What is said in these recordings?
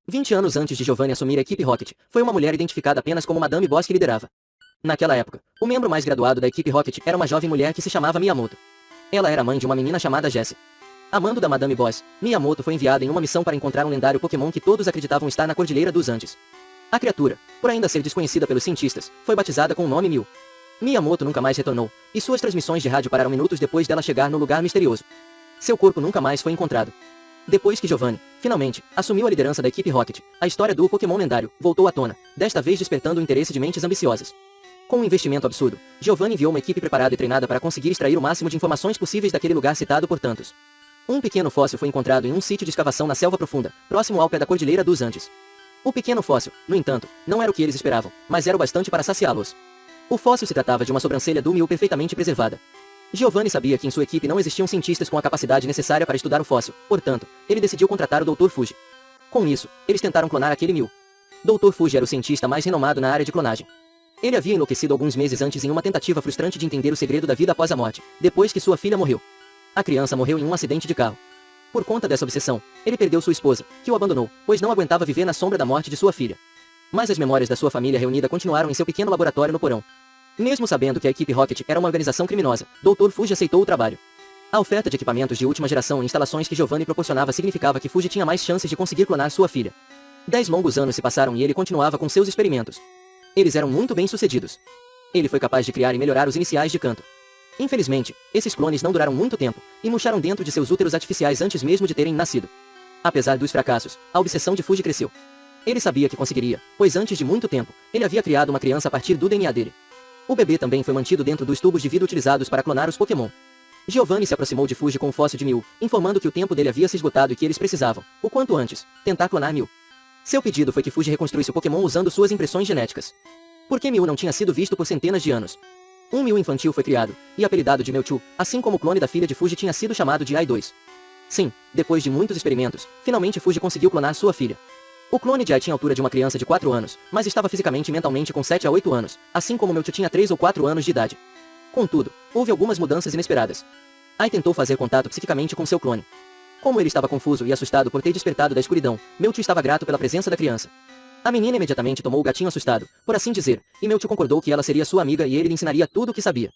20 anos antes de Giovanni assumir a equipe Rocket, foi uma mulher identificada apenas como Madame Boss que liderava. Naquela época, o membro mais graduado da equipe Rocket era uma jovem mulher que se chamava Miyamoto. Ela era mãe de uma menina chamada Jessie. A mando da Madame Boss, Miyamoto foi enviada em uma missão para encontrar um lendário Pokémon que todos acreditavam estar na Cordilheira dos Andes. A criatura, por ainda ser desconhecida pelos cientistas, foi batizada com o nome Mew. Miyamoto nunca mais retornou, e suas transmissões de rádio pararam minutos depois dela chegar no lugar misterioso. Seu corpo nunca mais foi encontrado. Depois que Giovanni, finalmente, assumiu a liderança da equipe Rocket, a história do Pokémon lendário voltou à tona, desta vez despertando o interesse de mentes ambiciosas. Com um investimento absurdo, Giovanni enviou uma equipe preparada e treinada para conseguir extrair o máximo de informações possíveis daquele lugar citado por tantos. Um pequeno fóssil foi encontrado em um sítio de escavação na selva profunda, próximo ao pé da Cordilheira dos Andes. O pequeno fóssil, no entanto, não era o que eles esperavam, mas era o bastante para saciá-los. O fóssil se tratava de uma sobrancelha do Mew perfeitamente preservada. Giovanni sabia que em sua equipe não existiam cientistas com a capacidade necessária para estudar o fóssil, portanto, ele decidiu contratar o Dr. Fuji. Com isso, eles tentaram clonar aquele Mew. Dr. Fuji era o cientista mais renomado na área de clonagem. Ele havia enlouquecido alguns meses antes em uma tentativa frustrante de entender o segredo da vida após a morte, depois que sua filha morreu. A criança morreu em um acidente de carro. Por conta dessa obsessão, ele perdeu sua esposa, que o abandonou, pois não aguentava viver na sombra da morte de sua filha. Mas as memórias da sua família reunida continuaram em seu pequeno laboratório no porão. Mesmo sabendo que a equipe Rocket era uma organização criminosa, Dr. Fuji aceitou o trabalho. A oferta de equipamentos de última geração e instalações que Giovanni proporcionava significava que Fuji tinha mais chances de conseguir clonar sua filha. 10 longos anos se passaram e ele continuava com seus experimentos. Eles eram muito bem-sucedidos. Ele foi capaz de criar e melhorar os iniciais de canto. Infelizmente, esses clones não duraram muito tempo, e murcharam dentro de seus úteros artificiais antes mesmo de terem nascido. Apesar dos fracassos, a obsessão de Fuji cresceu. Ele sabia que conseguiria, pois antes de muito tempo, ele havia criado uma criança a partir do DNA dele. O bebê também foi mantido dentro dos tubos de vidro utilizados para clonar os Pokémon. Giovanni se aproximou de Fuji com o fóssil de Mew, informando que o tempo dele havia se esgotado e que eles precisavam, o quanto antes, tentar clonar Mew. Seu pedido foi que Fuji reconstruísse o Pokémon usando suas impressões genéticas. Porque Mew não tinha sido visto por centenas de anos. Um Mew infantil foi criado, e apelidado de Mewtwo, assim como o clone da filha de Fuji tinha sido chamado de Ai-2. Sim, depois de muitos experimentos, finalmente Fuji conseguiu clonar sua filha. O clone de Ai tinha a altura de uma criança de 4 anos, mas estava fisicamente e mentalmente com 7 a 8 anos, assim como Mewtwo tinha 3 ou 4 anos de idade. Contudo, houve algumas mudanças inesperadas. Ai tentou fazer contato psiquicamente com seu clone. Como ele estava confuso e assustado por ter despertado da escuridão, Mewtwo estava grato pela presença da criança. A menina imediatamente tomou o gatinho assustado, por assim dizer, e Mewtwo concordou que ela seria sua amiga e ele lhe ensinaria tudo o que sabia.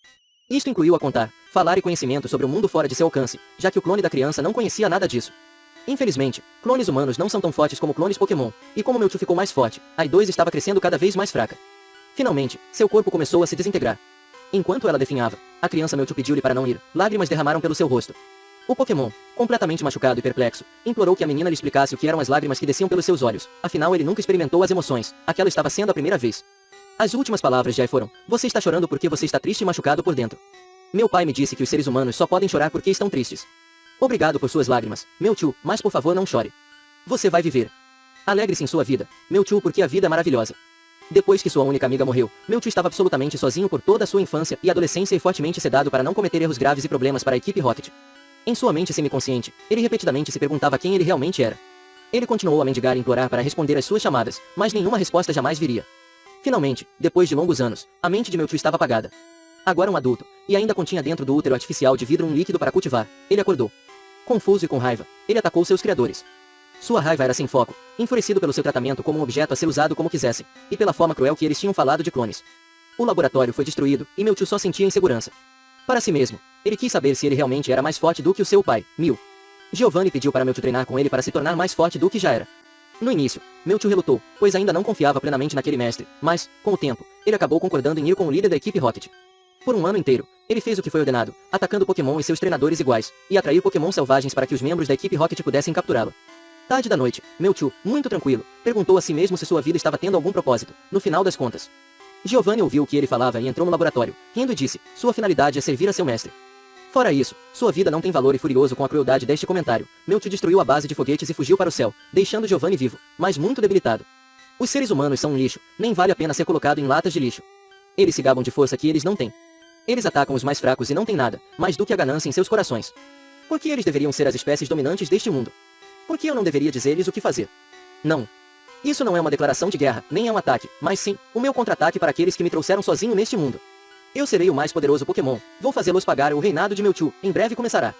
Isto incluiu a contar, falar e conhecimento sobre o mundo fora de seu alcance, já que o clone da criança não conhecia nada disso. Infelizmente, clones humanos não são tão fortes como clones Pokémon, e como Mewtwo ficou mais forte, Ai-2 estava crescendo cada vez mais fraca. Finalmente, seu corpo começou a se desintegrar. Enquanto ela definhava, a criança Mewtwo pediu-lhe para não ir, lágrimas derramaram pelo seu rosto. O Pokémon, completamente machucado e perplexo, implorou que a menina lhe explicasse o que eram as lágrimas que desciam pelos seus olhos, afinal ele nunca experimentou as emoções, aquela estava sendo a primeira vez. As últimas palavras de Ai foram: "Você está chorando porque você está triste e machucado por dentro. Meu pai me disse que os seres humanos só podem chorar porque estão tristes. Obrigado por suas lágrimas, Mewtwo, mas por favor não chore. Você vai viver. Alegre-se em sua vida, Mewtwo, porque a vida é maravilhosa." Depois que sua única amiga morreu, Mewtwo estava absolutamente sozinho por toda a sua infância e adolescência e fortemente sedado para não cometer erros graves e problemas para a equipe Rocket. Em sua mente semiconsciente, ele repetidamente se perguntava quem ele realmente era. Ele continuou a mendigar e implorar para responder às suas chamadas, mas nenhuma resposta jamais viria. Finalmente, depois de longos anos, a mente de Mewtwo estava apagada. Agora um adulto, e ainda continha dentro do útero artificial de vidro um líquido para cultivar, ele acordou. Confuso e com raiva, ele atacou seus criadores. Sua raiva era sem foco, enfurecido pelo seu tratamento como um objeto a ser usado como quisessem, e pela forma cruel que eles tinham falado de clones. O laboratório foi destruído, e Mewtwo só sentia insegurança. Para si mesmo, ele quis saber se ele realmente era mais forte do que o seu pai, Mew. Giovanni pediu para Mewtwo treinar com ele para se tornar mais forte do que já era. No início, Mewtwo relutou, pois ainda não confiava plenamente naquele mestre, mas, com o tempo, ele acabou concordando em ir com o líder da equipe Rocket. Por um ano inteiro, ele fez o que foi ordenado, atacando Pokémon e seus treinadores iguais, e atrair Pokémon selvagens para que os membros da equipe Rocket pudessem capturá-lo. Tarde da noite, Mewtwo, muito tranquilo, perguntou a si mesmo se sua vida estava tendo algum propósito, no final das contas. Giovanni ouviu o que ele falava e entrou no laboratório, rindo e disse: "Sua finalidade é servir a seu mestre." Fora isso, sua vida não tem valor, e furioso com a crueldade deste comentário, Mewtwo destruiu a base de foguetes e fugiu para o céu, deixando Giovanni vivo, mas muito debilitado. Os seres humanos são um lixo, nem vale a pena ser colocado em latas de lixo. Eles se gabam de força que eles não têm. Eles atacam os mais fracos e não têm nada, mais do que a ganância em seus corações. Por que eles deveriam ser as espécies dominantes deste mundo? Por que eu não deveria dizer-lhes o que fazer? Não. Isso não é uma declaração de guerra, nem é um ataque, mas sim, o meu contra-ataque para aqueles que me trouxeram sozinho neste mundo. Eu serei o mais poderoso Pokémon, vou fazê-los pagar, o reinado de Mewtwo, em breve começará.